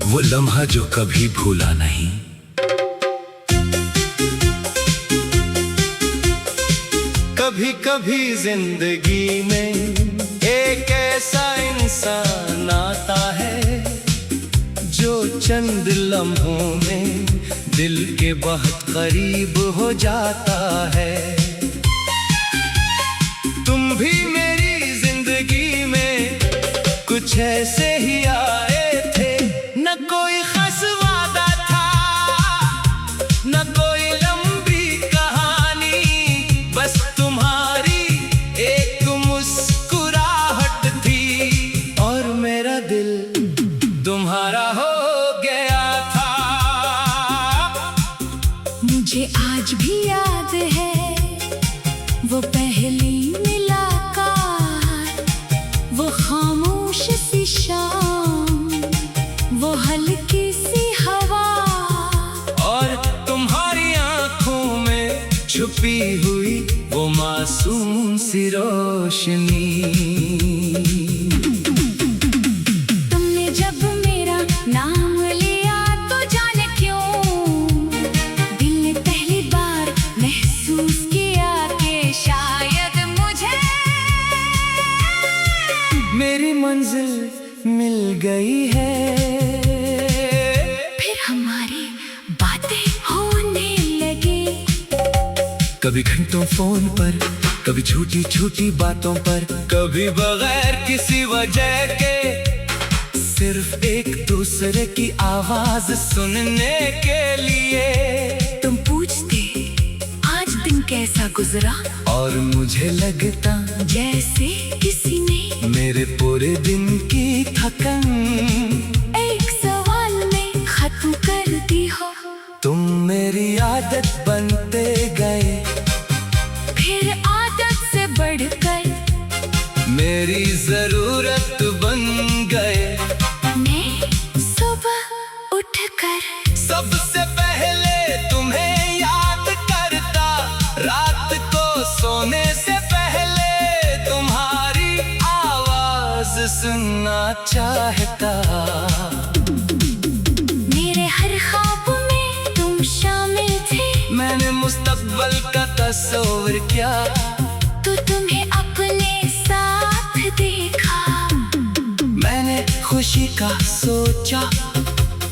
वो लम्हा जो कभी भूला नहीं। कभी कभी जिंदगी में एक ऐसा इंसान आता है जो चंद लम्हों में दिल के बहुत करीब हो जाता है। तुम भी मेरी जिंदगी में कुछ ऐसे ही आए थे, न कोई खास वादा था, न कोई लंबी कहानी, बस तुम्हारी एक मुस्कुराहट थी और मेरा दिल तुम्हारा हो गया था। मुझे आज भी याद है वो पहली मुलाकात, वो खामोश सी शाम, वो हल्की सी हवा और तुम्हारी आंखों में छुपी हुई वो मासूम सी रोशनी। तुमने जब मेरा नाम लिया तो जाने क्यों दिल ने पहली बार महसूस किया कि शायद मुझे मेरी मंजिल मिल गई है। फिर हमारी बातें होने लगी, कभी घंटों फोन पर, कभी छोटी छोटी बातों पर, कभी बगैर किसी वजह के, सिर्फ एक दूसरे की आवाज सुनने के लिए। तुम पूछते आज दिन कैसा गुजरा, और मुझे लगता जैसे किसी ने मेरे पूरे दिन की थकन एक सवाल में खत्म कर दी हो। तुम मेरी आदत बनते गए, फिर आदत से बढ़कर मेरी जरूरत बन गए। मैं सुबह उठकर सबसे पहले तुम्हें याद करता, रात को सोने से पहले तुम्हारी आवाज सुनना चाहता। मेरे हर ख्वाब में तुम शामिल थे, मैंने मुस्तकबिल का तस्वीर किया तो तुम्हें अपने साथ देखा। मैंने खुशी का सोचा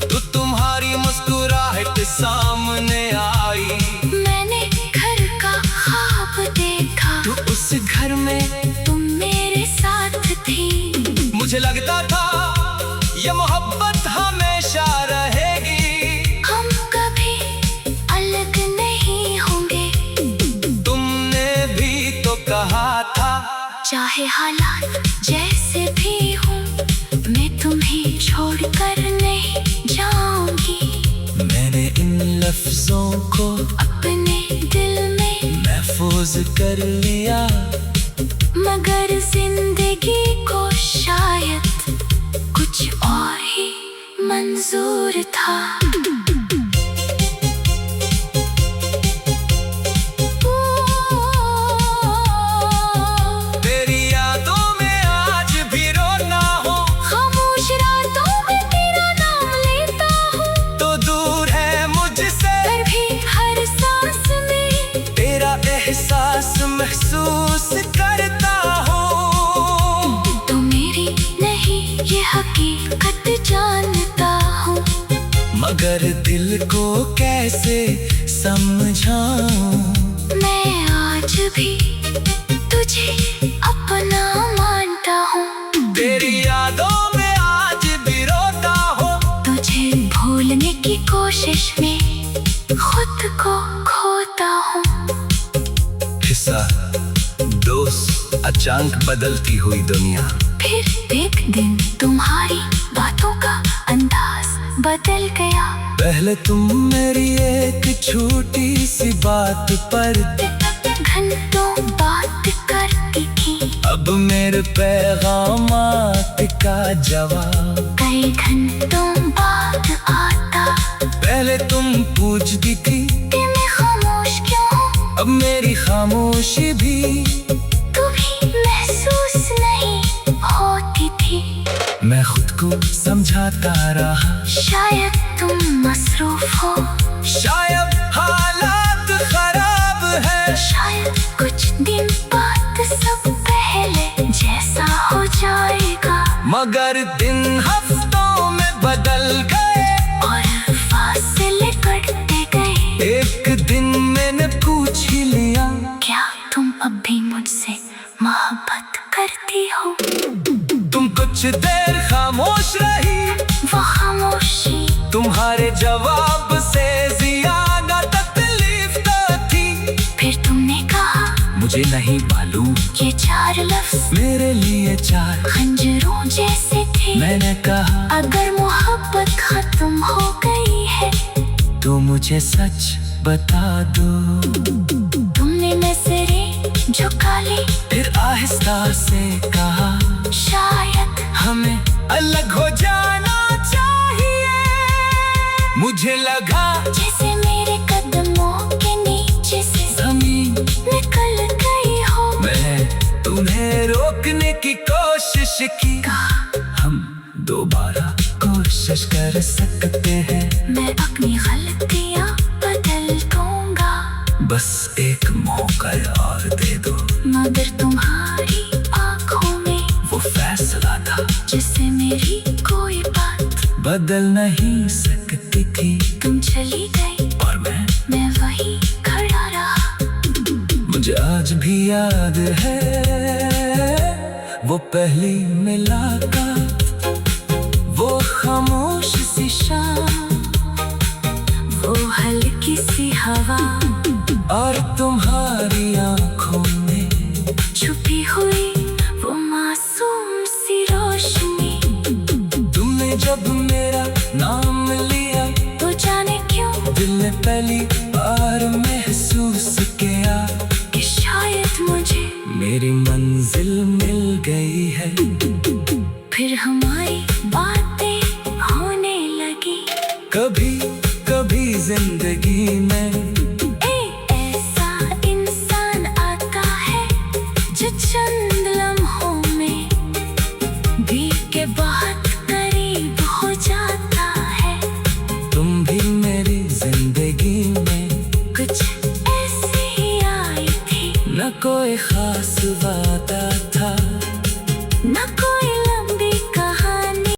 तो तुम्हारी मुस्कुराहट सामने आई। मैंने घर का ख्वाब देखा तो उस घर में तुम मेरे साथ थी। मुझे लगता था ये मोहब्बत हमेशा रहेगी, हम कभी अलग नहीं होंगे। तुमने भी तो कहा था चाहे हालात जैसे भी हों मैं तुम्हें छोड़कर नहीं जाऊंगी। मैंने इन लफ्जों को अपने दिल में महफूज कर लिया, मगर जिंदगी को शायद कुछ और ही मंजूर था। तेरी यादों में आज भी रोना हो, खामोश रातों में तेरा नाम लेता हूँ, तो दूर है मुझसे फिर भी हर सांस में तेरा एहसास महसूस करता हूँ। तो मेरी नहीं ये हकीकत जानता हूँ, मगर दिल को कैसे समझाऊं। मैं आज भी तुझे अपना मानता हूँ। तेरी यादों में आज भी रोता हो, तुझे भूलने की कोशिश में खुद को खोता हूँ। हिस्सा दोस्त अचानक बदलती हुई दुनिया। फिर एक दिन तुम्हारी बातों का अंदाज बदल गया। पहले तुम मेरी एक छोटी सी बात पर घंटों बात करती थी, अब मेरे पैगामात का जवाब कई घंटों बाद आता। पहले तुम पूछती थी कि मैं खामोश क्यों हूँ, अब मेरी खामोशी भी तू भी महसूस नहीं होती थी। मैं खुद को समझाता रहा। शायद तुम मसरूफ हो, शायद हालात खराब है, शायद कुछ दिन बाद सब पहले जैसा हो जाएगा। मगर दिन हफ्तों में बदल गए और फासले कटते गए। एक दिन मैंने पूछ ही लिया, क्या तुम अब भी मुझसे मोहब्बत करती हो? तुम कुछ देर खामोश रही। वो खामोशी तुम्हारे जवाब से ज्यादा तकलीफ तो थी। फिर तुमने कहा, मुझे नहीं मालूम, ये चार लफ्ज मेरे लिए चार खंजरों जैसे थे। मैंने कहा, अगर मोहब्बत खत्म हो गई है तो मुझे सच बता दो। तुमने नजरें झुका ली, फिर आहिस्ता से कहा, शायद हमें अलग हो जाना चाहिए। मुझे लगा जैसे मेरे कदमों के नीचे से जमीन निकल गई हो। मैं तुम्हें रोकने की कोशिश की, हम दोबारा कोशिश कर सकते हैं। मैं अपनी गलतियां बदल दूंगा, बस एक मौका और दे दो। मगर तुम्हारी आंखों में वो फैसला था जिससे मेरी कोई बात बदल नहीं सकती थी। तुम चली गई और मैं वहीं खड़ा रहा। मुझे आज भी याद है वो पहली मुलाकात, वो खामोश सी शाम, वो हल्की सी हवा और तुम्हारी आंखों में छुपी हुई वो मासूम सी रोशनी। तुमने जब मेरा नाम लिया तो जाने क्यों दिल ने पहली बार महसूस किया कि शायद मुझे मेरी मंजिल मिल गई है। फिर हमारी बातें होने लगी। कभी कभी जिंदगी में एक ऐसा इंसान आता है जो चंद लम्हों में भीग के बहुत करीब हो जाता है। तुम भी मेरी जिंदगी में कुछ ऐसे ही आई थी, न कोई खास बात